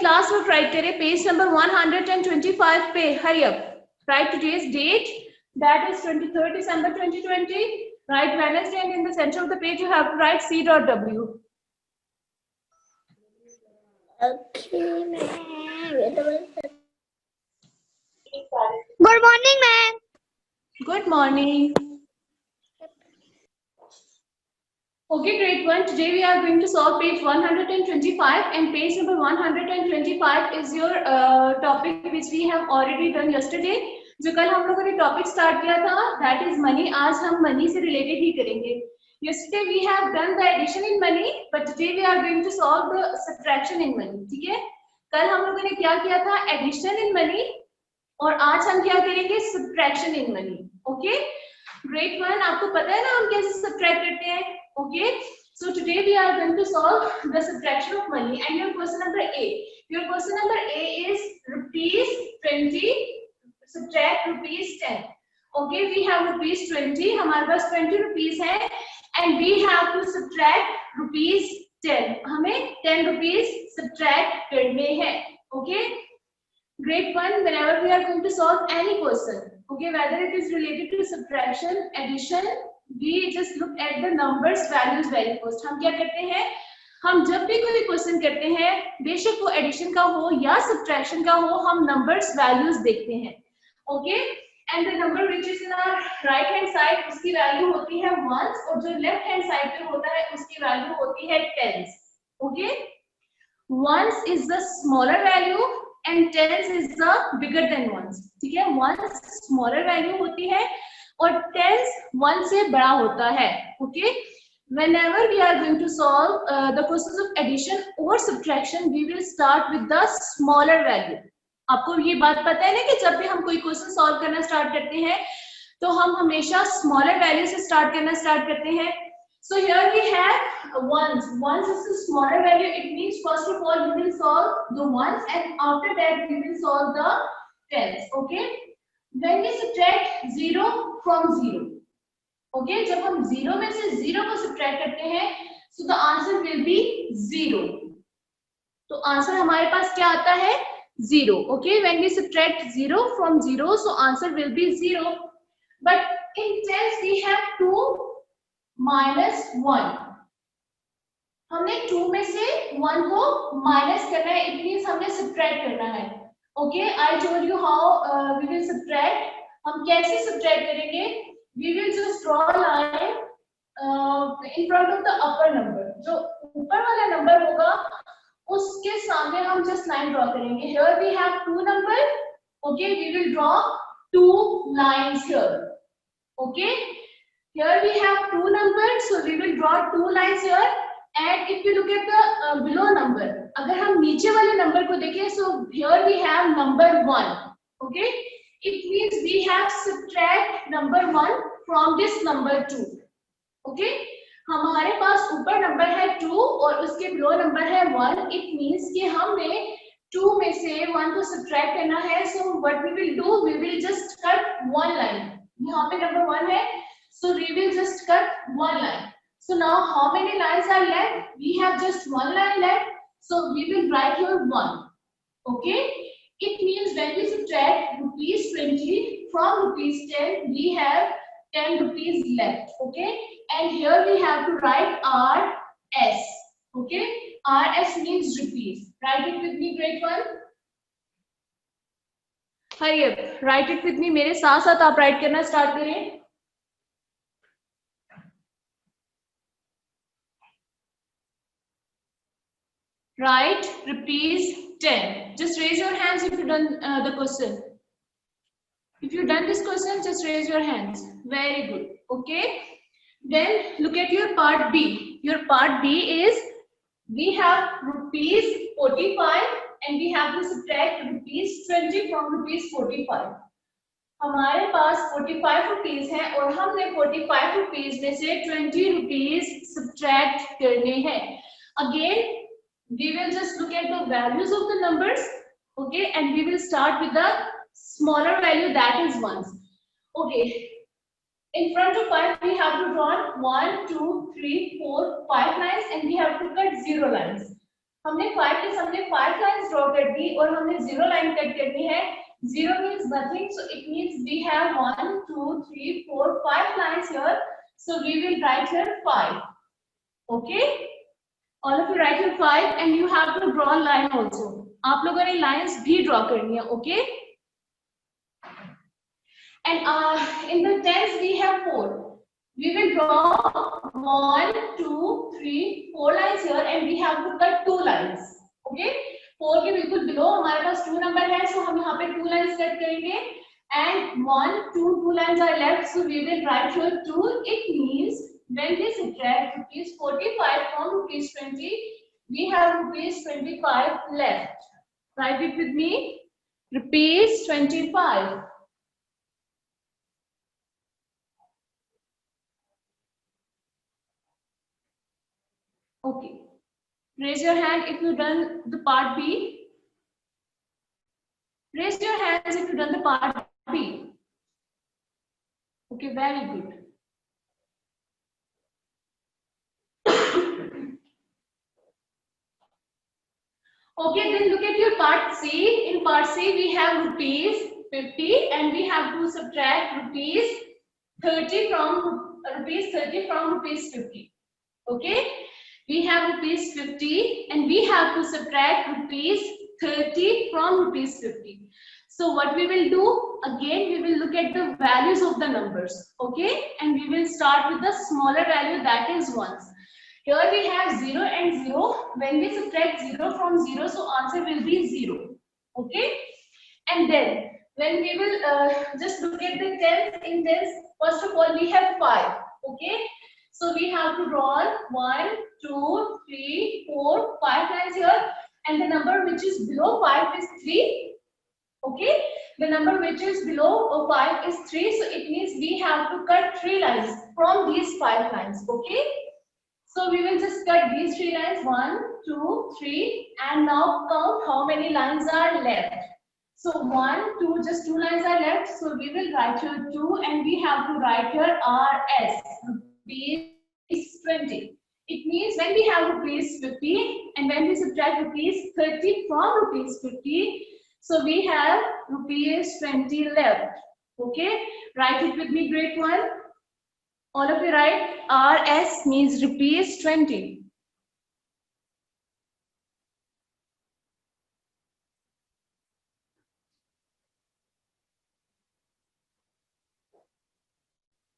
Class work right करें page number 125 पे. Hurry up. Write today's date, that is 23rd December 2020. Write Wednesday, and in the center of the page you have to write C.W. Okay, ma'am. Good morning, ma'am. Good morning. Okay, grade 1. Today we are going to solve page 125, and page number 125 is your topic which we have already done yesterday. जो कल हम लोगों ने topic start किया था, that is money. आज हम money से रिलेटेड ही करेंगे. Yesterday we have done the addition in money, but today we are going to solve the subtraction in money. ठीक है? कल हम लोगों ने क्या किया था? एडिशन इन मनी, और आज हम क्या करेंगे? Subtraction in money. Okay, great 1 आपको पता है ना हम कैसे सब्ट्रैक्ट करते हैं. Okay, so today we are going to solve the subtraction of money, and your question number A. Your question number A is rupees 20 subtract rupees 10. Okay, we have rupees 20. हमारे पास 20 rupees है, and we have to subtract rupees 10. हमें 10 rupees subtract करने हैं. Okay, grade 1. Whenever we are going to solve any question, okay, whether it is related to subtraction, addition, we just look at the numbers values very first. हम क्या करते हैं? हम जब भी कोई क्वेश्चन करते हैं, बेशक वो एडिशन का हो या सब्ट्रैक्शन का हो, हम नंबर्स वैल्यूज देखते हैं. Okay, and the number which is in our right hand side, उसकी वैल्यू होती है वंस, और जो लेफ्ट हैंड साइड पे होता है उसकी वैल्यू होती है tens. Okay, ones is the smaller value and tens is the bigger than ones. ठीक है, वंस स्मॉलर वैल्यू होती है और टेंस 1 से बड़ा होता है. Okay, whenever we are going to solve the questions of addition or subtraction, we will start with the smaller value. आपको ये बात पता है ना कि जब भी हम कोई क्वेश्चन सॉल्व करना स्टार्ट करते हैं तो हम हमेशा स्मॉलर वैल्यू से स्टार्ट करना स्टार्ट करते हैं. So here we have ones. Ones is the smaller value. It means first of all we will solve the ones, and after that we will solve the tens. Okay. When we subtract 0 from 0, okay, जब हम 0 में से 0 को subtract करते हैं, so the answer will be 0. तो answer हमारे पास क्या आता है? 0. Okay, when we subtract 0 from 0, so answer will be 0. But in tens we have 2 minus 1. हमने 2 में से 1 को माइनस करना है. It means हमने subtract करना है. Okay, I told you how we will subtract. हम कैसे subtract करेंगे? We will just draw a line in front of the upper number. जो ऊपर वाला नंबर होगा उसके सामने हम just line draw करेंगे. Here we have 2 number. Okay, we will draw 2 lines here. Okay, here we have 2 numbers, so we will draw 2 lines here. And if you look at the below number, अगर हम नीचे वाले number को देखें, so here we have number 1. Okay, it means we have subtract number 1 from this number 2. Okay, हमारे पास ऊपर number है 2 और उसके below नंबर है 1. It means कि हमने 2 में से 1 को subtract करना है. So what we will do, we will just cut one line. यहाँ पे number 1 है, so we will just cut one line. So now how many lines are left? We have just one line left. So we will write here 1. Okay. It means when we subtract rupees 20 from rupees 10, we have 10 rupees left. Okay. And here we have to write RS. Okay. RS means rupees. Write it with me, grade 1. Hurry up. Write it with me. मेरे साथ साथ आप write करना start करें. Write rupees 10. Just raise your hands if you done the question. If you done this question, just raise your hands. Very good. Okay. Then look at your part B. Your part B is we have rupees 45 and we have to subtract rupees 20 from rupees 45. हमारे पास 45 rupees है और हमने 45 rupees में से 20 rupees subtract करने हैं. Again, we will just look at the values of the numbers. Okay, and we will start with the smaller value, that is ones. Okay, in front of 5 we have to draw 1 2 3 4 5 lines, and we have to cut 0 lines. हमने 5 के सामने 5 lines draw कर दी और हमने 0 line cut करनी है. 0 means nothing, so it means we have 1 2 3 4 5 lines here, so we will write here 5. Okay, all of you write here 5 and you have to draw line also. आप लोगों ने lines भी draw करनी है. Okay, and in the tens we have 4. We will draw 1 2 3 4 lines here and we have to cut 2 lines. Okay, 4 के बिल्कुल below हमारे पास 2 number है, so हम यहाँ पे 2 lines कट करेंगे and 1 2 lines are left, so we will write here 2. It means when we subtract rupees 45 from rupees 20, we have rupees 25 left. Write it with me, rupees 25. Okay, raise your hand if you done the part B. Raise your hands if you done the part B. Okay, very good. Okay, then look at your part C. In part C, we have rupees 50 and we have to subtract rupees 30 from rupees 50. Okay, we have rupees 50 and we have to subtract rupees 30 from rupees 50. So what we will do, again we will look at the values of the numbers. Okay, and we will start with the smaller value, that is ones. Here we have 0 and 0. When we subtract 0 from 0, so answer will be 0. Okay, and then when we will just look at the tens, in tens first of all we have 5. Okay, so we have to draw 1 2 3 4 5 lines here, and the number which is below 5 is 3. Okay, the number which is below 5 is 3, so it means we have to cut 3 lines from these 5 lines. Okay, so we will just cut these 3 lines, 1 2 3, and now count how many lines are left. So 1 2, just 2 lines are left, so we will write here 2 and we have to write here RS, rupees 20. It means when we have rupees 50 and when we subtract rupees 30 from rupees 50, so we have rupees 20 left. Okay, write it with me, grade 1. All of you write RS means rupees 20.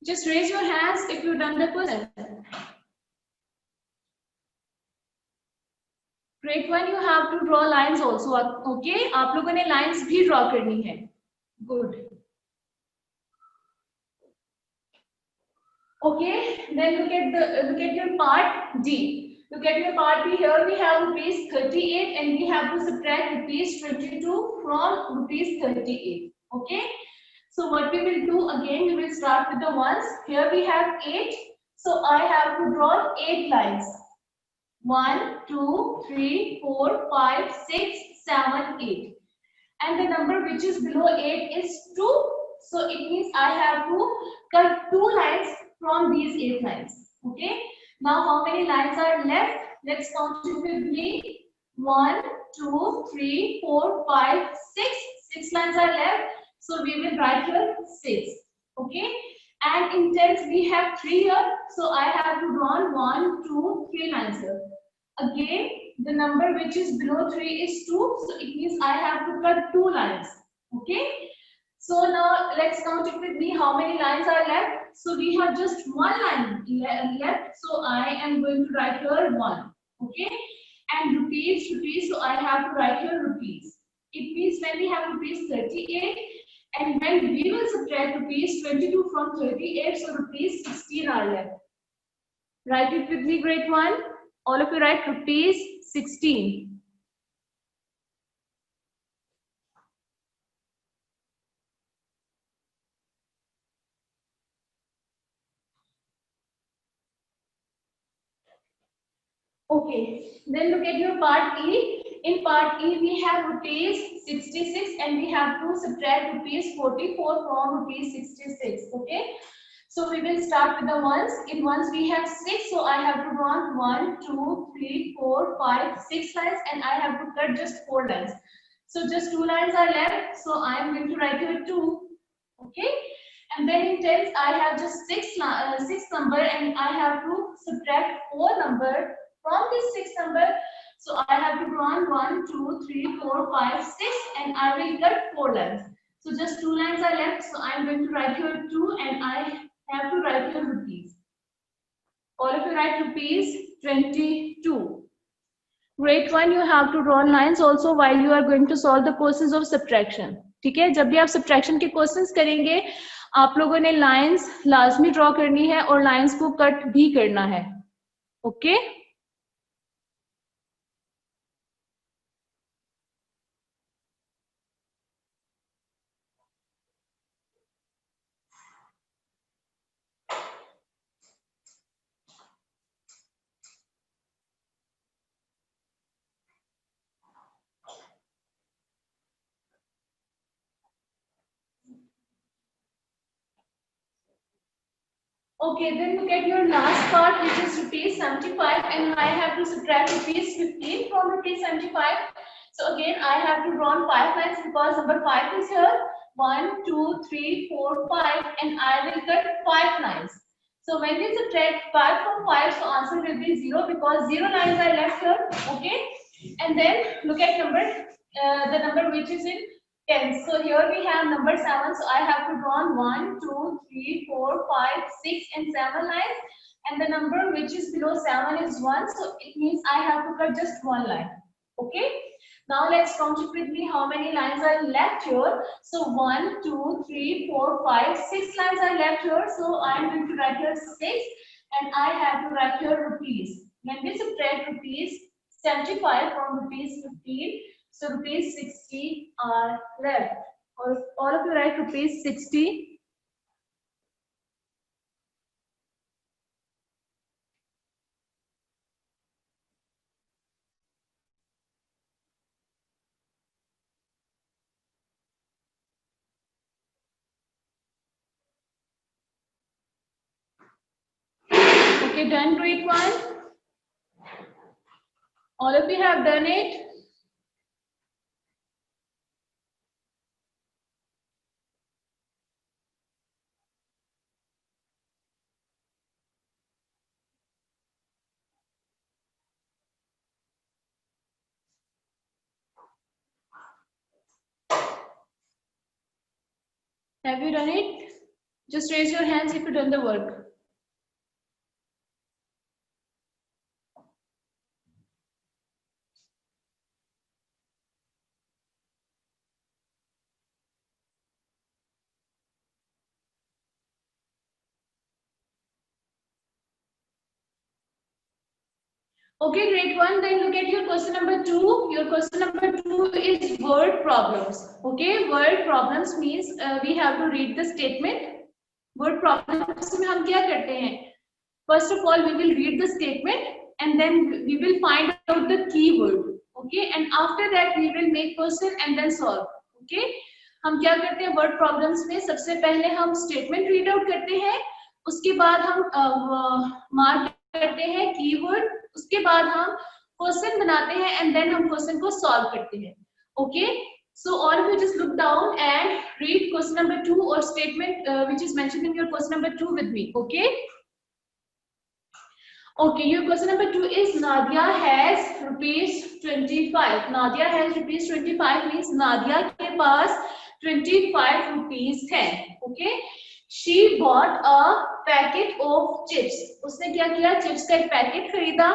Just raise your hands if you've done the question. Grade 1 you have to draw lines also. Okay, आप लोगों ने lines भी draw करनी है. Good. Okay, then look at your part D. Look at your part D. Here we have rupees 38 and we have to subtract rupees 22 from rupees 38. Okay, so what we will do, again we will start with the ones. Here we have 8, so I have to draw 8 lines. 1 2 3 4 5 6 7 8, and the number which is below 8 is 2, so it means I have to cut 2 lines from these 8 lines. Okay, now how many lines are left? Let's count it with me. 1 2 3 4 5 6 lines are left, so we will write here 6. Okay, and in tens we have 3 here, so I have to draw 1 2 3 lines here. Again the number which is below 3 is 2, so it means I have to cut 2 lines. Okay, so now let's count it with me, how many lines are left. So we have just 1 line left, so I am going to write here 1. Okay, and rupees, so I have to write here rupees. It means when we have rupees 38 and when we will subtract rupees 22 from 38, so rupees 16 are left. Write it with me, grade 1. All of you write rupees 16. Okay, then look at your part E. In part E, we have rupees 66 and we have to subtract rupees 44 from rupees 66. Okay, So we will start with the ones. In ones we have 6, so I have to draw 1, 2, 3, 4, 5, 6 lines, and I have to cut just 4 lines. So just 2 lines are left, so I am going to write here 2. Okay, and then in tens I have just 6 number, and I have to subtract 4 number from this 6 number. So I have to draw 1, 2, 3, 4, 5, 6, and I will cut 4 lines. So just 2 lines are left, so I am going to write here 2, and I have to write here rupees. All of you write rupees 22. Grade 1 you have to draw lines also while you are going to solve the questions of subtraction. ठीक है, जब भी आप subtraction के questions करेंगे आप लोगों ने lines लाजमी draw करनी है और lines को cut भी करना है. Okay? Okay, then look at your last part, which is rupees 75, and I have to subtract rupees 15 from rupees 75. So again, I have to draw 5 lines because number 5 is here. 1, 2, 3, 4, 5, and I will cut 5 lines. So when we subtract 5 from 5, so answer will be 0 because 0 lines are left here. Okay, and then look at the number which is in 10. So here we have number 7. So I have to draw 1, 2, 3, 4, 5, 6, and 7 lines. And the number which is below 7 is 1. So it means I have to cut just 1 line. Okay. Now let's count it with me. How many lines are left here? So 1, 2, 3, 4, 5, 6 lines are left here. So I am going to write here 6, and I have to write here rupees. When we subtract rupees 75 from rupees 15, so rupees 60 are left. All of you write rupees 60. Okay, done grade 1. All of you have done it. Have you done it? Just raise your hands if you've done the work. Okay, grade 1, then look at your question number 2. Your question number 2 is word problems. Okay, word problems means we have to read the statement. Word problems में हम क्या करते हैं? First of all, we will read the statement and then we will find out the keyword. Okay, and after that we will make question and then solve. Okay, हम क्या करते हैं word problems में? सबसे पहले हम statement read out करते हैं, उसके बाद हम mark करते हैं keyword, उसके बाद हम क्वेश्चन बनाते हैं and then हम क्वेश्चन को सॉल्व करते हैं. Okay, so all of you just look down and read question number 2 or statement which is mentioned in your question number 2 with me. Okay. Okay, your question number 2 is Nadia has rupees 25. Nadia has rupees 25 means Nadia के पास 25 rupees है. Okay. She bought a packet of chips. उसने क्या किया? Chips का एक packet खरीदा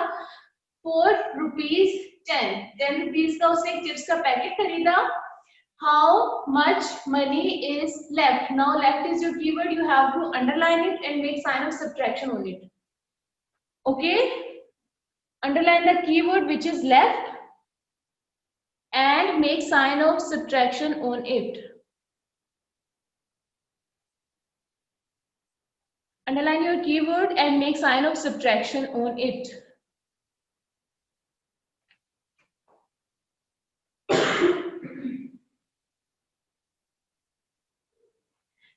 for rupees 10. 10 rupees का उसने chips का पैकेट खरीदा. How much money is left? Now left is your keyword. You have to underline it and make sign of subtraction on it. Okay. Underline the keyword which is left and make sign of subtraction on it. Underline your keyword and make sign of subtraction on it.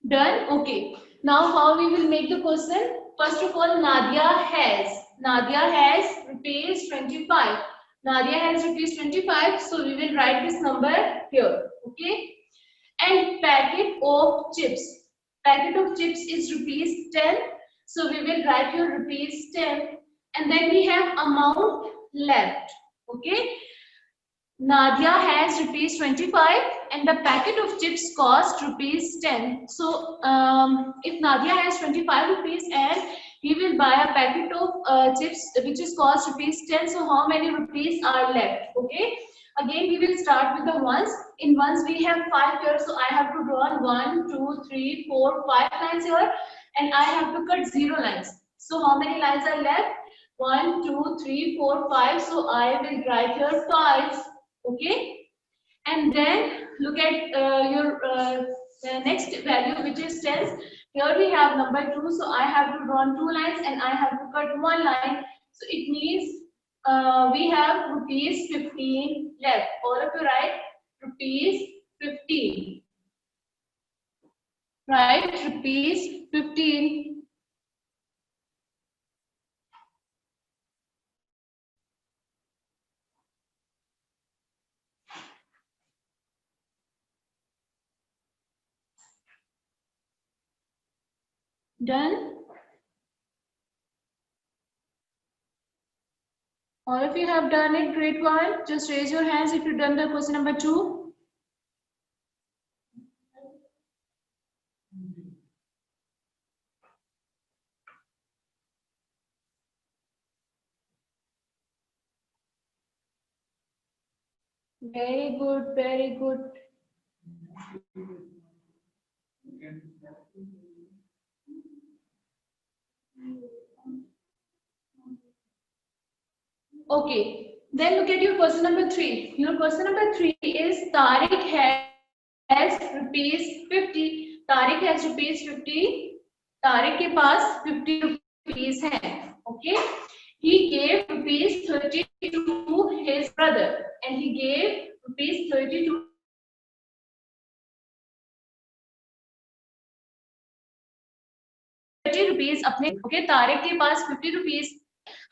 Done? Okay. Now how we will make the question? First of all, Nadia has rupees 25. Nadia has rupees 25, so we will write this number here. Okay. And packet of chips. Packet of chips is rupees 10. So we will write here rupees 10. And then we have amount left. Okay. Nadia has rupees 25 and the packet of chips cost rupees 10. So if Nadia has 25 rupees and he will buy a packet of chips which is cost rupees 10. So how many rupees are left? Okay. Again we will start with the ones. In ones we have 5 here. So I have to draw 1, 2, 3, 4, 5 lines here and I have to cut 0 lines. So how many lines are left? 1, 2, 3, 4, 5. So I will write here 5. Okay, and then look at your next value which is 10. Here we have number 2, so I have to draw 2 lines and I have to cut 1 line. So it means we have rupees 15 left. All of you write rupees 15. Right, rupees 15. Done? All of you have done it, grade 1. Just raise your hands if you've done the question number 2. Very good, very good. Okay, then look at your question number 3. Your question number 3 is Tariq has rupees 50. Tariq has rupees 50. Tariq के पास 50 rupees है. Okay, he gave rupees 30 to his brother and he gave rupees 30 to rupees अपने. Okay, Tariq के पास 50 rupees.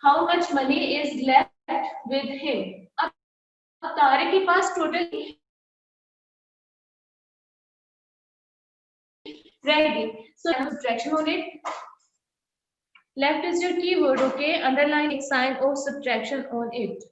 How much money is left with him? अब तारिक के पास total ready. So subtraction on it. Left is your keyword, okay? Underline a sign of subtraction on it.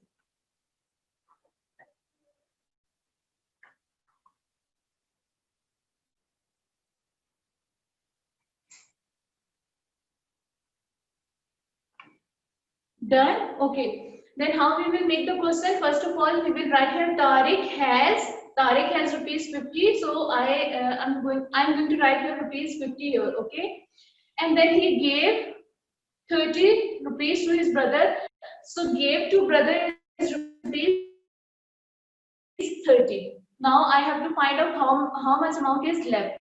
Done? Okay. Then how we will make the question? First of all, we will write here Tariq has rupees 50. So I'm going to write here rupees 50 here, okay? And then he gave 30 rupees to his brother. So gave to brother is rupees 30. Now I have to find out how much amount is left.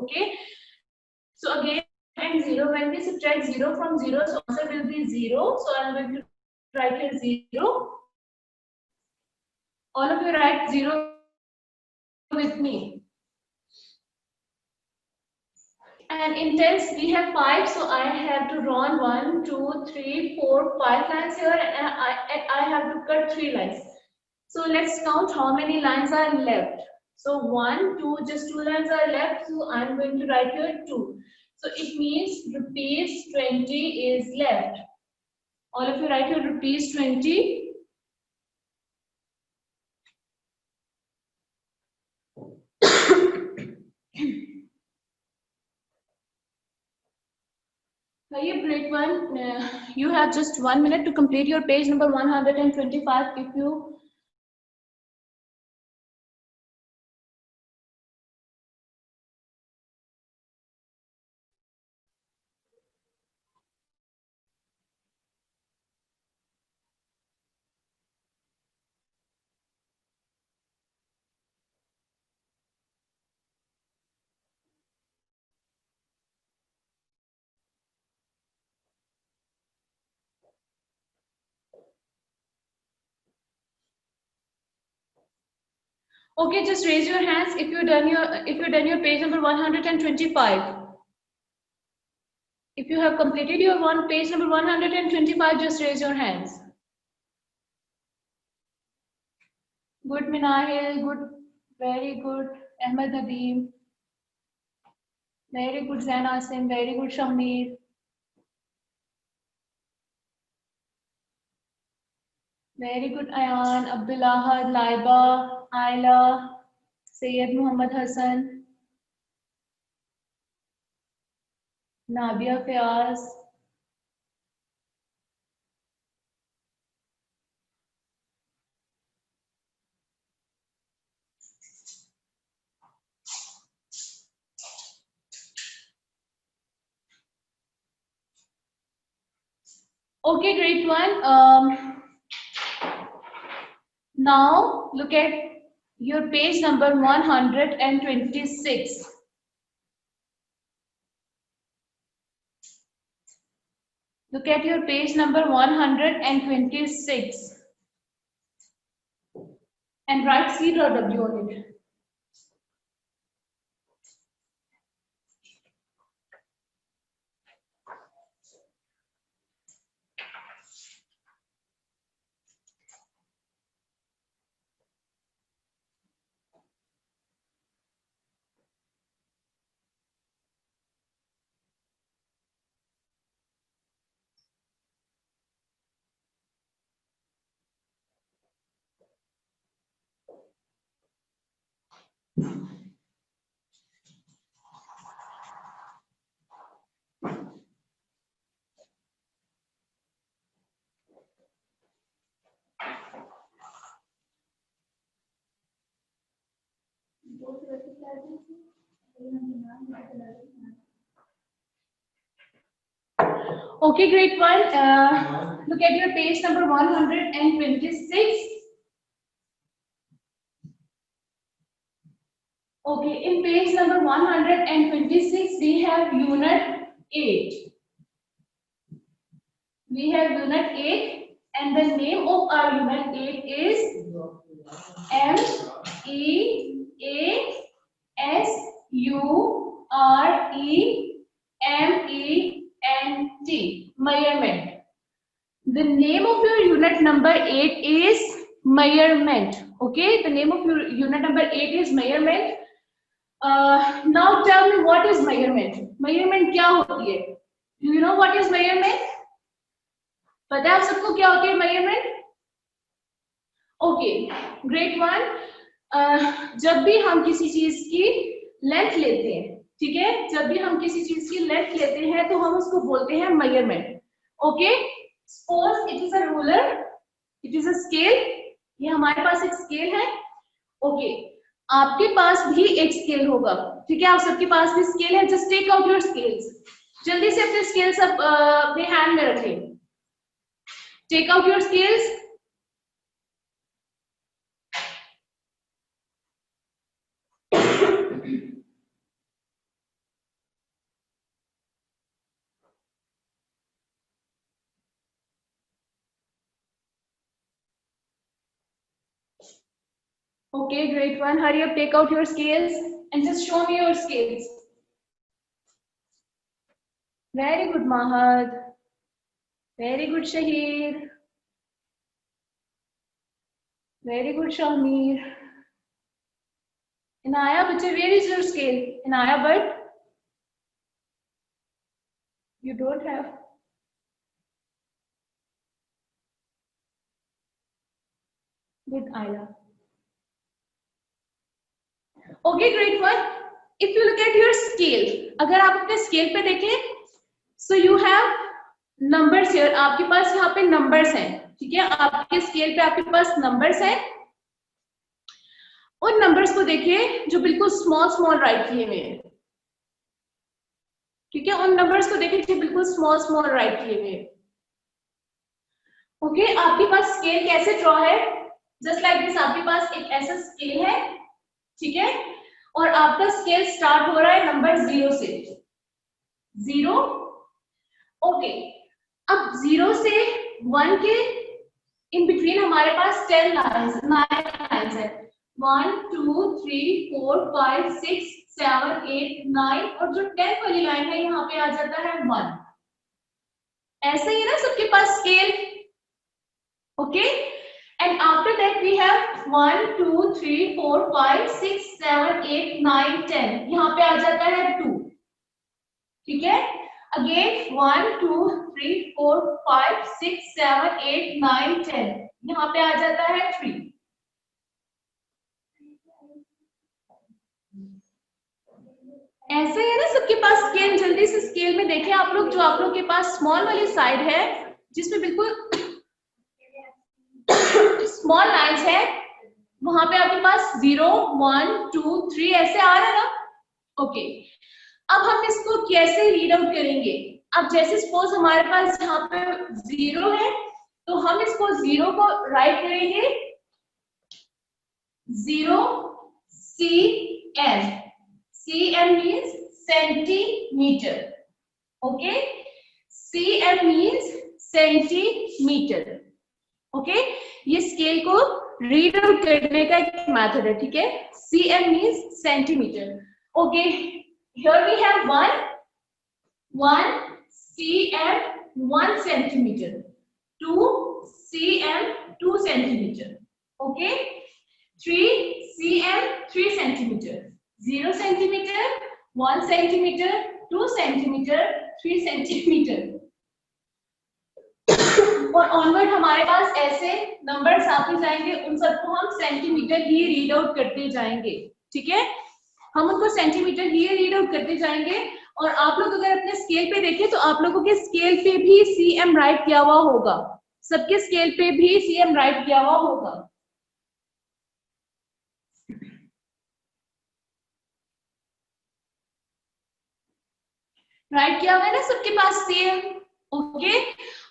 Okay. So again and 0. When we subtract 0 from 0, so answer will be 0. So I'm going to write here 0. All of you write 0 with me. And in tens we have 5, so I have to draw 1, 2, 3, 4, 5 lines here, and I have to cut 3 lines. So let's count how many lines are left. So 1, 2, just 2 lines are left. So I'm going to write here 2. So it means rupees 20 is left. All of you write here rupees 20. Grade 1, you have just 1 minute to complete your page number 125. If you okay, just raise your hands if you've done your page number 125. you have completed your page number 125, just raise your hands. Good, Minahil. Good. Very good. Ahmed Nadeem. Very good, Zain Asim. Very good, Shamir. Very good, Ayan. Abdullah, Laiba, Ayla, Sayyid Muhammad Hassan, Nabia Fayaz. Okay, great one. Now look at your page number 126. Look at your page number 126 and write C or W on it. Okay, great one. Look at your page number 126. Okay, in page number 126, we have unit 8. We have unit 8, and the name of our unit 8 is MEASUREMENT. Measurement. The name of your unit number 8 is measurement. Okay, the name of your unit number 8 is measurement. Now tell me, what is measurement? Measurement क्या होती है? Do you know what is measurement? पता है आप सबको क्या होती है measurement? Okay, great one. जब भी हम किसी चीज की लेंथ लेते हैं, ठीक है, जब भी हम किसी चीज की लेंथ लेते हैं तो हम उसको बोलते हैं measurement. Okay, suppose it is a ruler, it is a scale. ये हमारे पास एक स्केल है. Okay, आपके पास भी एक स्केल होगा, ठीक है, आप सबके पास भी स्केल है. Just take out your scales. जल्दी से अपने स्केल्स अपने हैंड में रखें. Take out your scales. Okay, great one. Hurry up, take out your scales and just show me your scales. Very good, Mahad. Very good, Shahir. Very good, Shamir. Inaya, bache, where is your scale? Inaya, but you don't have. Good, Ayla. Okay, great one. If you look at your scale, अगर आप अपने scale पे देखें, so you have numbers here. आपके पास यहाँ पे numbers हैं, ठीक है, आपके scale पे आपके पास numbers हैं. उन numbers को देखिए जो बिल्कुल small write किए हुए हैं, ठीक है, उन numbers को देखिए जो बिल्कुल small write किए हुए हैं. Okay, आपके पास scale कैसे draw है? Just like this, आपके पास एक ऐसा scale है, ठीक है, और आपका स्केल स्टार्ट हो रहा है नंबर 0 से. 0. ओके, अब 0 से 1 के इन बिटवीन हमारे पास 9 लाइंस है. 1 2 3 4 5 6 7 8 9 और जो 10th वाली लाइन है यहाँ पे आ जाता है 1. ऐसा ही है ना सबके पास scale, okay. And after that we have 1 2 3 4 5 6 7 8 9 10, यहाँ पे आ जाता है 2, ठीक है। अगेन 1 2 3 4 5 6 7 8 9 10, यहाँ पे आ जाता है 3। ऐसे ही है ना सबके पास स्केल। जल्दी से स्केल में देखें आप लोग, जो आप लोग के पास स्मॉल वाली साइड है जिसमें बिल्कुल स्मॉल लाइंस है, वहां पे आपके पास 0 1 2 3 ऐसे आ रहा है ना, ओके। अब हम इसको कैसे रीड आउट करेंगे? अब जैसे सपोज हमारे पास यहाँ पे 0 है, तो हम इसको 0 को राइट करेंगे 0 cm, cm means centimetre, okay. cm means centimetre, okay. ये स्केल को रीड आउट करने का एक मेथड है, ठीक है। cm means centimetre, okay. Here we have 1 cm 1 centimeter, 2 cm 2 centimeter, okay. 3 cm 3 centimeter, 0 centimeter 1 centimeter 2 centimeter 3 centimeter, और onward हमारे पास ऐसे नंबर्स आते जाएंगे, उन सबको हम सेंटीमीटर ही रीड आउट करते जाएंगे, ठीक है। हम उनको सेंटीमीटर ही रीड आउट करते जाएंगे। और आप लोग अगर अपने स्केल पे देखें तो आप लोगों के स्केल पे भी cm राइट किया हुआ होगा, सबके स्केल पे भी cm राइट किया हुआ होगा। राइट किया हुआ है ना सबके पास cm, ओके।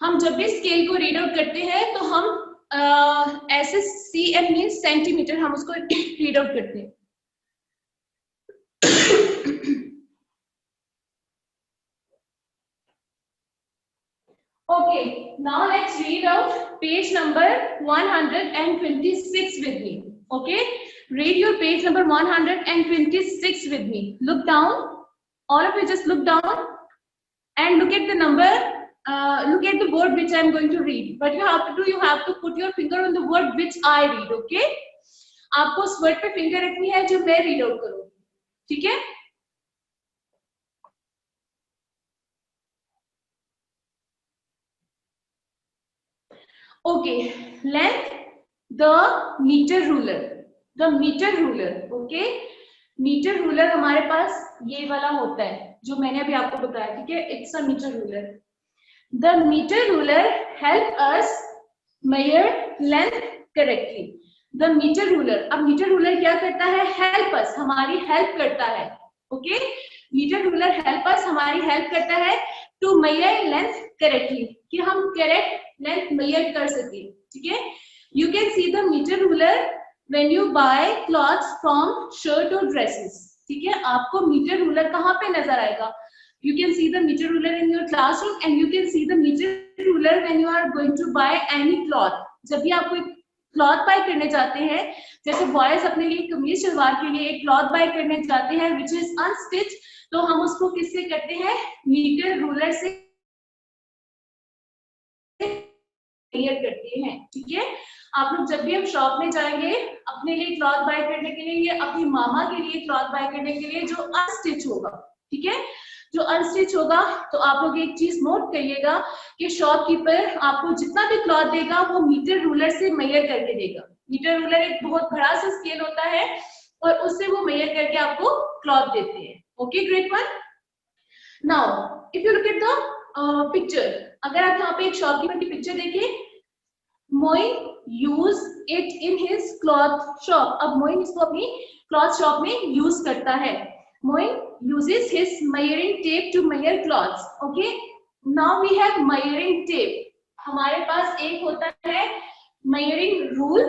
हम जब भी स्केल को रीड आउट करते हैं तो हम ऐसे cm मींस सेंटीमीटर, हम उसको रीड आउट करते हैं। Okay, now let's read out page number 126 with me. Okay, read your page number 126 with me. Look down. All of you just look down and look at the number. Look at the word which I am going to read. What you have to do, you have to put your finger on the word which I read. Okay? आपको उस word पे finger रखनी है जो मैं read out करूँ, ठीक है? Okay, length, the meter ruler, okay. Meter ruler हमारे पास ये वाला होता है जो मैंने अभी आपको बताया, ठीक है। It's a meter ruler. The meter ruler help us measure length correctly. The meter ruler, अब मीटर रूलर क्या करता है? हेल्प अस, हमारी हेल्प करता है, okay. Meter ruler help us, हमारी हेल्प करता है टू मेजर लेंथ करेक्टली, कि हम करेक्ट लेंथ मेजर कर सके, ठीक है। You can see the meter ruler when you buy clothes from shirt or dresses, ठीक है। आपको मीटर रूलर कहाँ पे नजर आएगा? You can see the meter ruler in your classroom and you can see the meter ruler when you are going to buy any cloth. जब भी आप कोई क्लॉथ बाय करने जाते हैं, जैसे बॉयज अपने लिए कमीज शलवार के लिए एक क्लॉथ बाय करने जाते हैं which is unstitched, तो हम उसको किससे करते हैं? मीटर रूलर से मेजर करते हैं, ठीक है। आप लोग जब भी हम शॉप में जाएंगे अपने लिए क्लॉथ बाय करने के लिए या अपनी मामा के लिए क्लॉथ बाय करने के लिए जो अनस्टिच होगा, ठीक है, जो अनस्टिच होगा, तो आप लोग एक चीज नोट करिएगा कि शॉपकीपर आपको जितना भी क्लॉथ देगा वो मीटर रूलर से मेजर करके देगा। मीटर रूलर एक बहुत बड़ा सा स्केल होता है और उससे वो मेजर करके आपको क्लॉथ देते हैं, okay. Great one. Now if you look at the picture, अगर आप यहाँ पे एक शॉपकीपर की पिक्चर देखें, Moin use it in his cloth shop. अब मोइन इसको अपनी क्लॉथ शॉप में यूज करता है। Moin uses his measuring tape to measure cloths. Okay, now we have measuring tape. हमारे पास एक होता है measuring rule,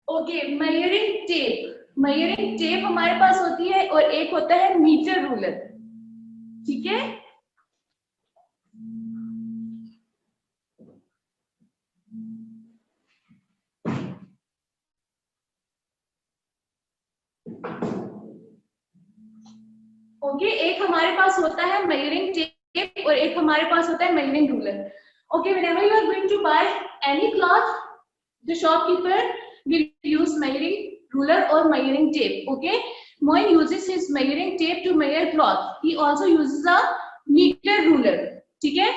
okay. measuring tape हमारे पास होती है और एक होता है मीटर रूलर, ठीक है। ओके एक हमारे पास होता है मेजरिंग टेप और एक हमारे पास होता है measuring ruler. Okay whenever you are going to buy any cloth, the shopkeeper will use measuring ruler or measuring tape. Okay, Moin uses his measuring tape to measure cloth. He also uses a meter ruler. ठीक है,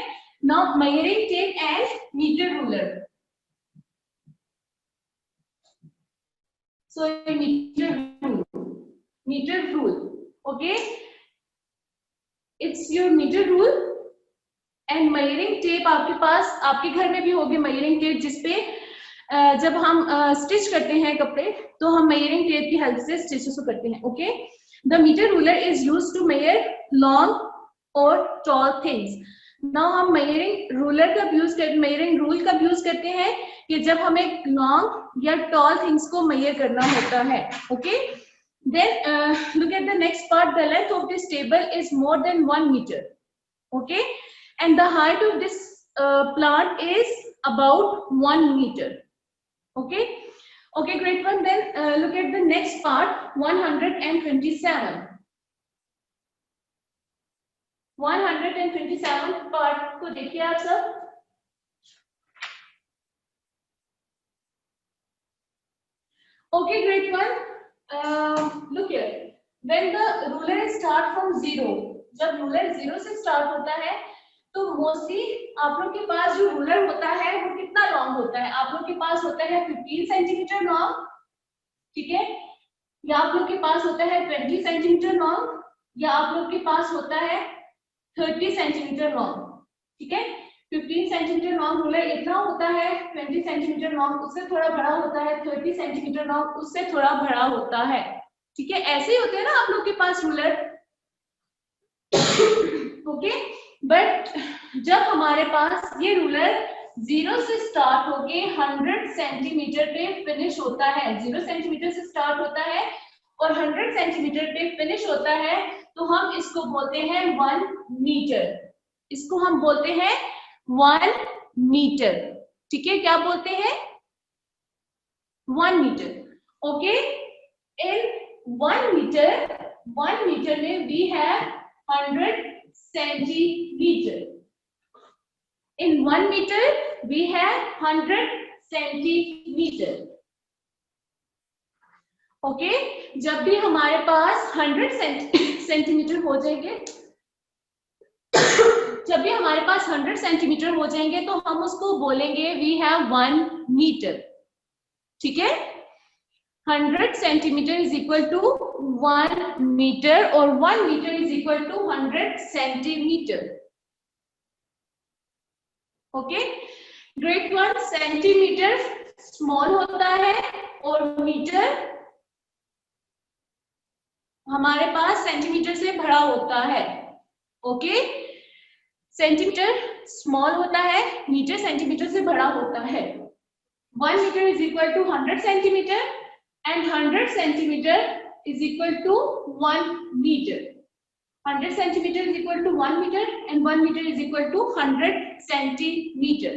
now measuring tape and meter ruler. So meter rule. Okay, it's your meter rule and measuring tape आपके पास आपके घर में भी होगी measuring tape, जिसपे जब हम स्टिच करते हैं कपड़े तो हम मेजरिंग टेप की हेल्प से स्टिचेस को करते हैं. Okay, the meter ruler is used to measure long और टॉल थिंग्स. नाउ हम मेजरिंग रूलर का यूज करते मेजरिंग रूल का यूज करते हैं कि जब हमें लॉन्ग या टॉल थिंग्स को मेजर करना होता है. Okay, then look at the next part. The length of this table is more than 1 meter. Okay, and the height of this plant is about 1 meter. Okay, okay, great one. Then look at the next part, 127. 127 part को देखिए आप सब. Okay, great one. Look here. When the ruler start from 0, जब ruler 0 से start होता है तो mostly आप लोग के पास जो रूलर होता है वो कितना लॉन्ग होता है? आप लोग के पास होता है 15 सेंटीमीटर लॉन्ग, ठीक है, या आप लोग के पास होता है 20 सेंटीमीटर लॉन्ग, या आप लोग के पास होता है 30 सेंटीमीटर लॉन्ग. ठीक है, 15 सेंटीमीटर लॉन्ग रूलर इतना होता है, 20 सेंटीमीटर लॉन्ग उससे थोड़ा बड़ा होता है, 30 सेंटीमीटर लॉन्ग उससे थोड़ा बड़ा होता है. ठीक है, ऐसे ही होते हैं ना आप लोग के पास रूलर. ओके, बट जब हमारे पास ये रूलर 0 से स्टार्ट होके 100 सेंटीमीटर पे फिनिश होता है, 0 सेंटीमीटर से स्टार्ट होता है और 100 सेंटीमीटर पे फिनिश होता है, तो हम इसको बोलते हैं 1 मीटर. इसको हम बोलते हैं 1 मीटर. ठीक है, क्या बोलते हैं? 1 मीटर. ओके, इन 1 मीटर में we have 100 centimeter. In 1 meter we have 100 centimeter. Okay, जब भी हमारे पास 100 सेंटीमीटर हो जाएंगे जब भी हमारे पास 100 सेंटीमीटर हो जाएंगे तो हम उसको बोलेंगे we have 1 meter. ठीक है, 100 centimeter is equal to 1 meter और 1 meter is equal to 100 centimeter. Okay, great one. Centimeter small होता है और मीटर हमारे पास सेंटीमीटर से बड़ा होता है. ओके, सेंटीमीटर स्मॉल होता है, मीटर सेंटीमीटर से बड़ा होता है. 1 meter is equal to 100 centimeter and 100 centimeter is equal to 1 meter. 100 centimeter is equal to 1 meter and 1 meter is equal to 100 centimeter.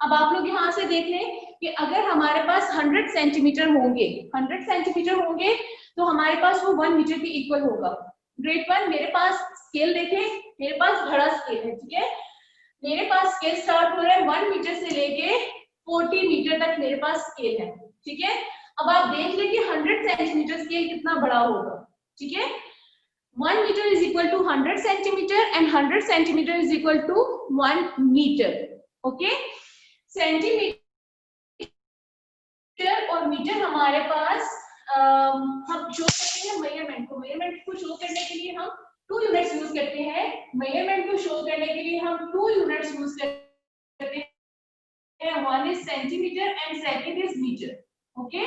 अब आप लोग यहाँ से देख लें कि अगर हमारे पास 100 सेंटीमीटर होंगे तो हमारे पास वो 1 मीटर के इक्वल होगा. Great one. मेरे पास स्केल देखें, मेरे पास बड़ा स्केल है. ठीक है, मेरे पास स्केल स्टार्ट हो रहा है 1 मीटर से लेके 40 मीटर तक मेरे पास स्केल है. ठीक है, अब आप देख लें कि 100 सेंटीमीटर स्केल कितना बड़ा होगा. ठीक है, 1 meter is equal to 100 centimeter and 100 centimeter is equal to 1 meter. Okay, centimeter और मीटर हमारे पास हम शो करते हैं मेजरमेंट को शो करने के लिए हम 2 यूनिट्स यूज करते हैं. मेजरमेंट को शो करने के लिए हम 2 यूनिट्स यूज करते हैं. One is centimeter and second is meter. Okay,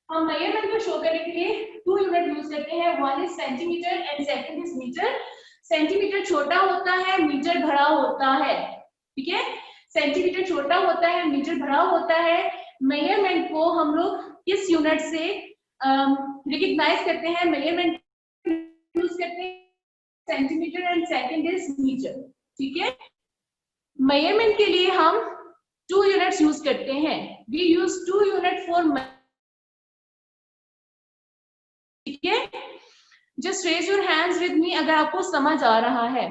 हम मेजरमेंट को शो करने के लिए 2 यूनिट यूज करते हैं. One is centimeter and second is meter. Centimeter छोटा होता है, मीटर बड़ा होता है. ठीक है, सेंटीमीटर छोटा होता है, मीटर बड़ा होता है. मेजरमेंट को हम लोग किस यूनिट से रिकॉग्नाइज करते हैं? मेजरमेंट यूज करते हैं centimeter and second is meter. ठीक है, मेजरमेंट के लिए हम 2 यूनिट्स यूज करते हैं. We use 2 unit for. ठीक है, just raise your hands with me अगर आपको समझ आ रहा है.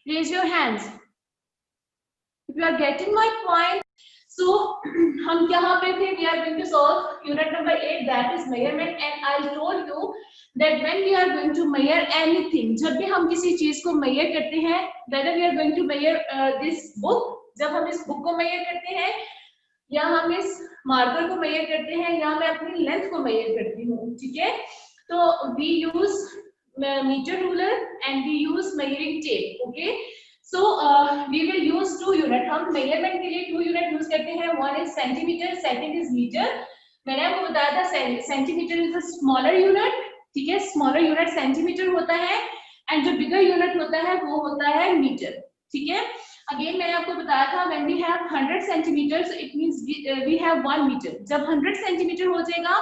Raise your hands if you are getting my point. So हम यहाँ पे थे. We are going to solve unit number 8 that is measurement. And I told you that when we are going to measure anything, जब भी हम किसी चीज को measure करते हैं, whether we are going to measure this book, जब हम इस book को measure करते हैं या हम इस मार्कर को measure करते हैं या मैं अपनी लेंथ को measure करती हूँ, ठीक है. तो we use meter ruler and we use measuring tape. Okay, so we will use 2 unit. हम measurement के लिए 2 unit use करते हैं. One is centimeter, second is meter. मैंने आपको बताया था centimetre is a smaller unit. ठीक है, स्मॉलर यूनिट सेंटीमीटर होता है एंड जो बिगर यूनिट होता है वो होता है मीटर. ठीक है, अगेन मैंने आपको बताया था when we have 100 centimeter so it means we have 1 meter. जब 100 सेंटीमीटर हो जाएगा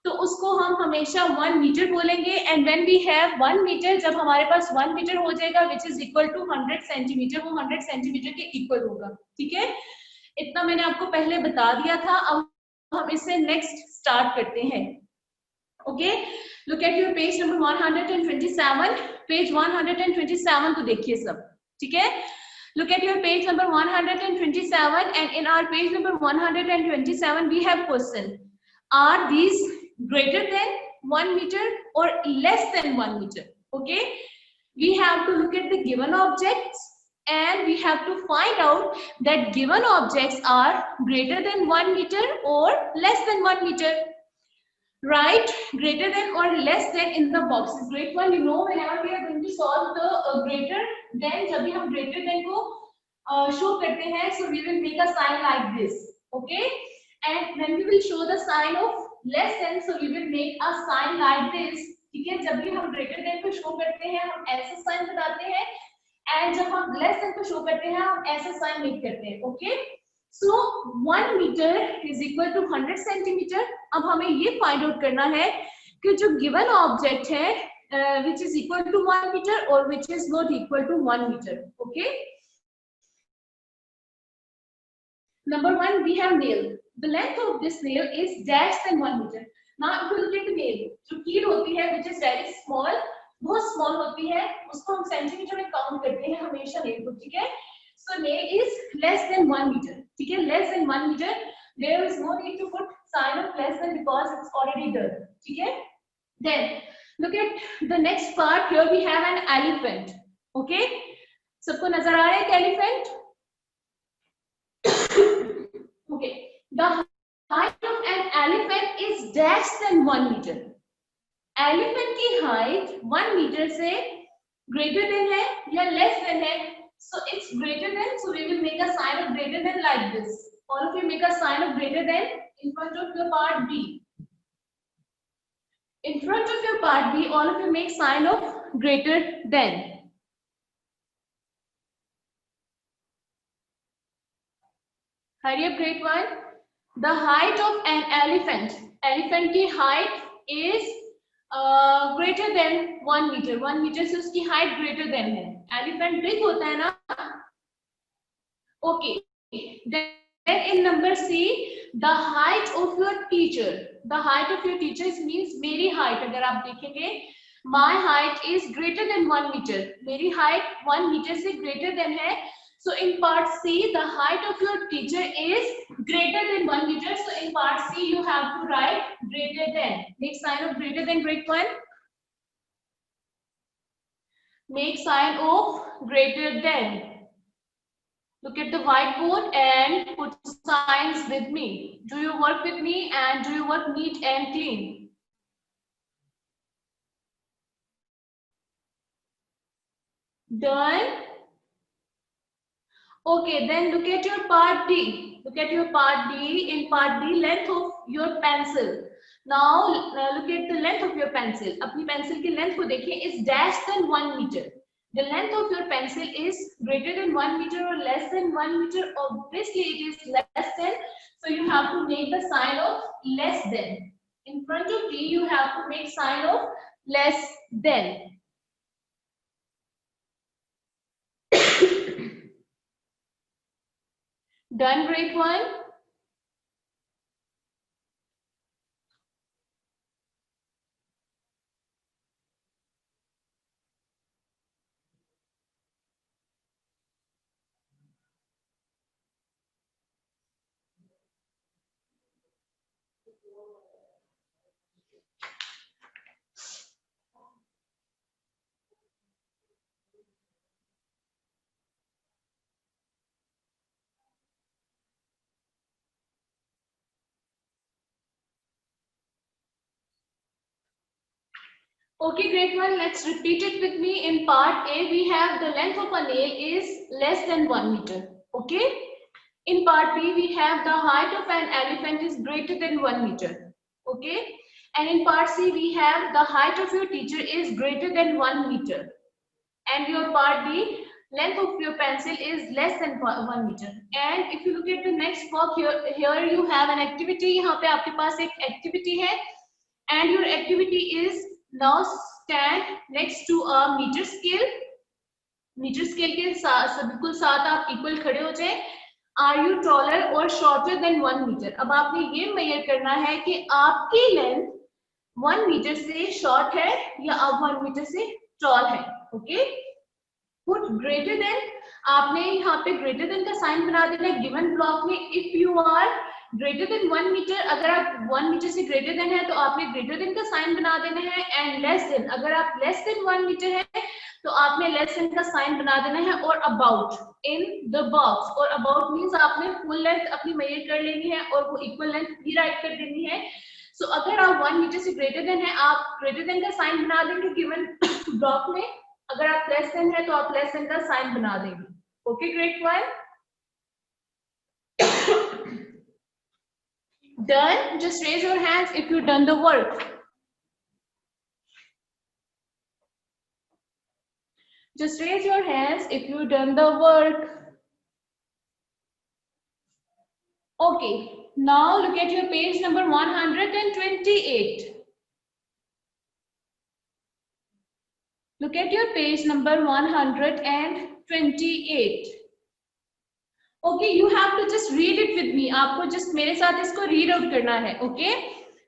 तो उसको हम हमेशा 1 मीटर बोलेंगे. And when we have 1 meter, जब हमारे पास 1 मीटर हो जाएगा which is equal to 100 centimeter, वो 100 सेंटीमीटर के इक्वल होगा. ठीक है, इतना मैंने आपको पहले बता दिया था. अब हम इससे नेक्स्ट स्टार्ट करते हैं. Okay, look at your page number 127. Page 127 को देखिए सब. ठीक है, look at your page number 127 and in our page number 127 we have question. Are these greater than 1 meter or less than 1 meter? Okay, we have to look at the given objects and we have to find out that given objects are greater than 1 meter or less than 1 meter. Write greater than or less than in the boxes. Grade 1, you know, whenever we are going to solve the greater than, जब भी हम greater than को show करते हैं, so we will make a sign like this. Okay, and when we will show the sign of less than, so we will make a sign like this. ठीक है, जब भी हम greater than को show करते हैं हम ऐसा sign बताते हैं and जब हम less than को show करते हैं हम ऐसा sign make करते हैं. Okay, so 1 meter is equal to 100 centimeter. अब हमें ये फाइंड आउट करना है कि जो गिवन ऑब्जेक्ट है which is equal to 1 meter or which is not equal to 1 meter. Okay, number 1 we have nail. The length of this nail is dash than 1 meter. Now if you look at the nail, जो कील होती है which is very small, बहुत small होती है, उसको हम centimetre में काउंट करते हैं हमेशा nail को. ठीक है, so nail is less than 1 meter. ठीक है, less than 1 meter. There is no need to put sign of less than because it's already done. ठीक है, then look at the next part. Here we have an elephant. Okay, सबको नजर आ रहा है एक elephant? Okay, the height of an elephant is dash than 1 meter. Elephant की height 1 meter से greater than है या less than है? So it's greater than, so we will make a sign of greater than like this. All of you make a sign of greater than in front of your part B. In front of your part B, all of you make sign of greater than. Hurry up, grade 1. The height of an elephant. Elephant की height is greater than 1 meter. 1 meter से उसकी height greater than है. Elephant big होता है ना? Okay. Then in number C, the height of your teacher. The height of your teacher means मेरी height. अगर आप देखेंगे, my height is greater than 1 meter. मेरी height 1 meter से greater than है. So in part C, the height of your teacher is greater than 1 meter. So in part C, you have to write greater than. Make sign of greater than, grade 1. Make sign of greater than. Look at the whiteboard and put signs with me. Do you work with me and do you work neat and clean? Done? Okay, then look at your part D. Look at your part D. In part D, length of your pencil. Now look at the length of your pencil. अपनी pencil की length को देखिए, is dash than 1 meter. The length of your pencil is greater than 1 meter or less than 1 meter. Obviously, it is less than. So you have to make the sign of less than. In front of D, you have to make sign of less than. Done, grade 1? Okay, great one. Let's repeat it with me. In part A, we have the length of a nail is less than 1 meter. Okay. In part B, we have the height of an elephant is greater than 1 meter. Okay. And in part C, we have the height of your teacher is greater than 1 meter. And your part D, length of your pencil is less than 1 meter. And if you look at the next box, here you have an activity. यहाँ पे आपके पास एक activity है. And your activity is now stand next to a meter scale. Meter scale के साथ बिल्कुल साथ आप इक्वल खड़े हो जाए. Are you taller or shorter than 1 meter. अब आपने ये मेजर करना है कि आपकी लेंथ 1 मीटर से शॉर्ट है या अब 1 मीटर से टॉल है. ओके. Put greater than. आपने यहाँ पे ग्रेटर देन का साइन बना देना है गिवन ब्लॉक में. If you are greater than 1 meter, अगर आप 1 मीटर से ग्रेटर देन है तो आपने ग्रेटर देन का साइन बना देना है. एंड लेस देन, अगर आप लेस देन 1 मीटर है तो आपने लेस देन का साइन बना देना है. और अबाउट इन द बॉक्स, और अबाउट मींस आपने फुल लेंथ अपनी मेजर कर लेनी है और वो इक्वल लेंथ भी राइट कर देनी है. सो अगर आप 1 मीटर से ग्रेटर देन है, आप ग्रेटर देन का साइन बना देंगे गिवन ब्लॉक में. अगर आप लेस देन है तो आप लेस देन का साइन बना देंगे. Okay, great one. Done. Just raise your hands if you've done the work. Just raise your hands if you've done the work. Okay. Now look at your page number 128. Look at your page number 128. Okay, you have to just read it with me. आपको just मेरे साथ इसको read out करना है. Okay,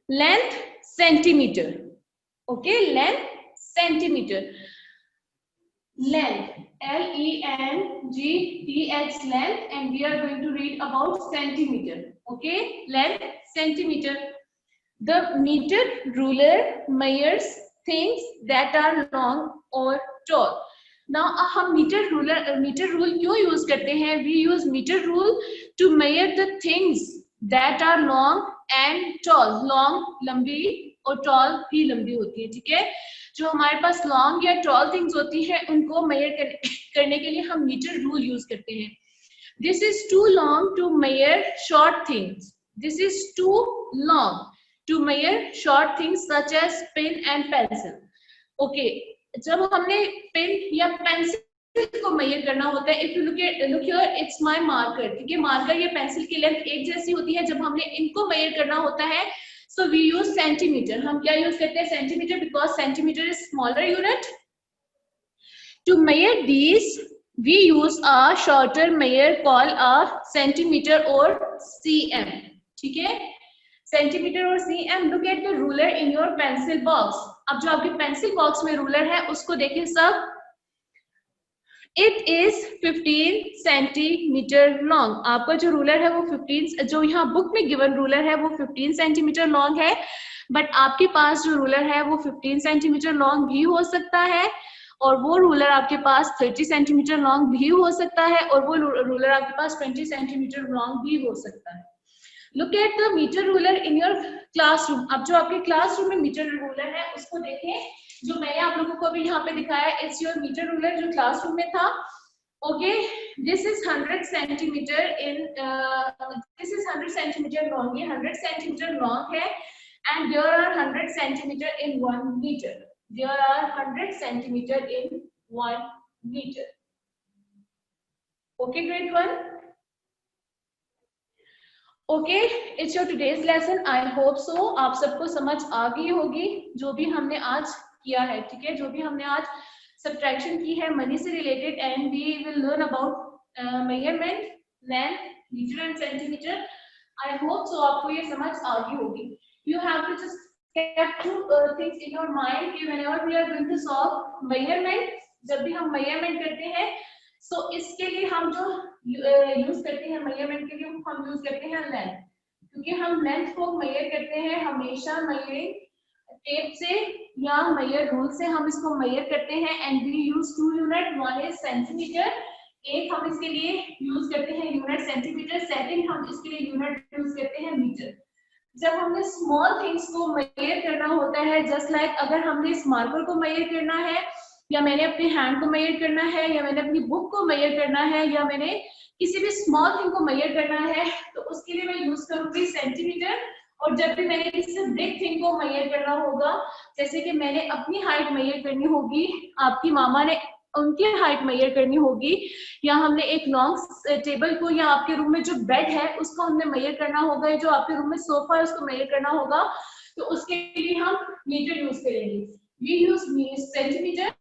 length centimeter. Okay, length centimeter. Length, L-E-N-G-T-H, length, and we are going to read about centimeter. Okay, length centimeter. The meter ruler measures things that are long or tall. Now हम metre rule क्यों use करते हैं? We use meter rule to measure the things that are long and tall. Long लंबी और tall भी लंबी होती है. ठीक है, जो हमारे पास long या tall things होती है उनको measure करने के लिए हम meter rule यूज करते हैं. This is too long to measure short things. This is too long to measure short things such as pen and pencil. Okay, जब हमने पेन या पेंसिल को मेजर करना होता है, if you look here, it's my marker. ठीक है, marker या पेंसिल की लेंथ एक जैसी होती है. जब हमने इनको मेजर करना होता है सो वी यूज सेंटीमीटर. हम क्या यूज करते हैं? Centimeter, because centimeter is smaller unit. To measure these we use a shorter measure call a centimeter or cm. ठीक है, centimeter or cm. Look at the ruler in your pencil box. अब जो आपके pencil box में ruler है उसको देखिए सब. It is 15 centimetre long. आपका जो रूलर है वो 15, जो यहाँ बुक में गिवन रूलर है वो 15 सेंटीमीटर लॉन्ग है. बट आपके पास जो रूलर है वो 15 सेंटीमीटर लॉन्ग भी हो सकता है, और वो रूलर आपके पास 30 सेंटीमीटर लॉन्ग भी हो सकता है, और वो रूलर आपके पास 20 सेंटीमीटर लॉन्ग भी हो सकता है. Look at the meter ruler in your classroom. अब जो आपके क्लासरूम में मीटर रूलर है उसको देखें, जो मैंने आप लोगों को अभी यहाँ पे दिखाया. इट्स योर मीटर रूलर जो क्लासरूम में था. Okay, this is 100 centimeter in, this is 100 centimeter long. ये 100 सेंटीमीटर लॉन्ग है. And there are 100 centimeter in 1 meter. There are 100 centimeter in 1 meter. Okay, great 1. Okay, it's your today's lesson. I hope so आप सबको समझ आ गई होगी जो भी हमने आज किया है. ठीक है, जो भी हमने आज सब्ट्रैक्शन की है मनी से related, and we will learn about measurement, length, meter and centimeter. I hope so आपको ये समझ आ गई होगी. You have to just keep two things in your mind कि whenever we are going to solve measurement, जब भी हम measurement करते हैं सो इसके लिए हम जो यूज करते हैं मेजरमेंट के लिए हम यूज करते हैं लेंथ. क्योंकि हम लेंथ को मेजर करते हैं हमेशा मेजरिंग टेप से या मेजर रूल से हम इसको मेजर करते हैं and we use 2 unit, one is centimeter, एक हम इसके लिए यूज करते हैं यूनिट सेंटीमीटर, सेकंड हम इसके लिए यूनिट यूज करते हैं मीटर। जब हमने स्मॉल थिंग्स को मेजर करना होता है, जस्ट लाइक अगर हमने इस मार्कर को मेजर करना है, या मैंने अपने हैंड को मेजर करना है, या मैंने अपनी बुक को मेजर करना है, या मैंने किसी भी स्मॉल थिंग को मेजर करना है, तो उसके लिए मैं यूज करूंगी सेंटीमीटर। और जब भी मैंने किसी बिग थिंग को मेजर करना होगा, जैसे कि मैंने अपनी हाइट मेजर करनी होगी, आपकी मामा ने उनकी हाइट मेजर करनी होगी, या हमने एक लॉन्ग टेबल को, या आपके रूम में जो बेड है उसको हमने मेजर करना होगा, या जो आपके रूम में सोफा है उसको मेजर करना होगा, तो उसके लिए हम मीटर यूज करेंगे। We use centimeter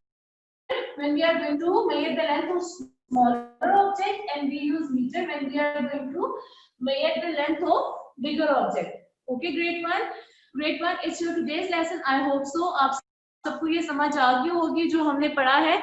when we are going to measure the length of smaller object, and we use meter when we are going to measure the length of bigger object. Okay, grade 1 is your today's lesson. I hope so आप सबको ये समझ आ गई होगी जो हमने पढ़ा है।